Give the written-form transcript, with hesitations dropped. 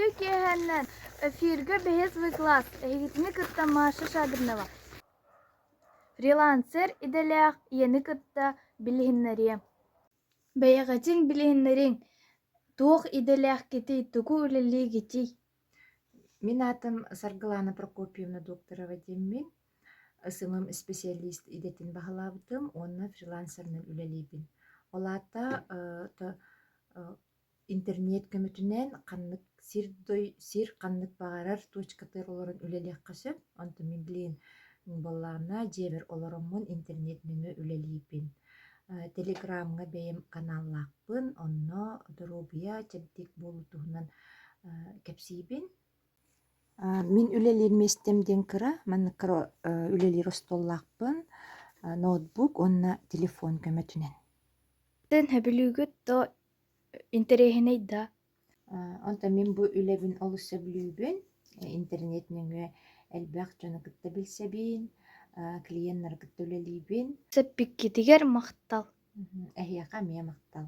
Күттү киһэннэн эфирге бэһэс вы класс. Эһигитини кытта Маша Шадырнова. Фрилансер иделях иени кытта билиһиннэриэ. Бэйэҕэтин билиһиннэриҥ туох иделях кити тугу үлэлии гитий. Мен атым Саргалана Прокопьевна докторова деммин. Сымым специалист идетин баһалаабытым, онна фрилансернын үлэлиибин. Олаата интернет көмүтүнен каннык сир каннык багарар точкатыр олорун үлэлиэххэ, онто мен билиин боллаана дьиэбэр олороммун интернет нүмө үлэлиибин. Телеграмга бэйэм каналлаахпын, онно доробуя чэбдик буолутуһунан кэпсиибин. Мин үлэлиир местемден кыра, манныккара үлэлиир остоллаахпын, ноутбук, онна телефон көмөтүнен. Тэн хэбилүүгүт то интереһинэй да. Онта мен бу үлэбин олуssa билүүбүн, интернет нүҥүө элбэх дьоно кытта билсэбин, клиенттар кытта үлэлиибин. Сэппиккитигэр махтал. Эһиэхэ миэ мактал.